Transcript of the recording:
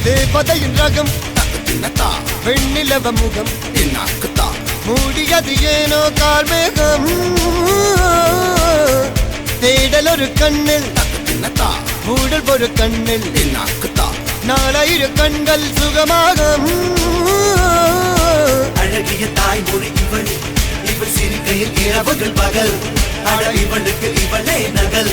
தேவதையின் ரகம் வெண்ணிலவ முகம் மூடியது ஏனோ கார்மேகம் தேடல் ஒரு கண்ணில் மூடல் ஒரு கண்ணில் நாலாயிர கண்கள் சுகமாக அழகிய தாய்மொழி இவள் இவள் சிரிக்கையில் இரவுகள் பகல் அழ இவளுக்கு இவளே நகல்.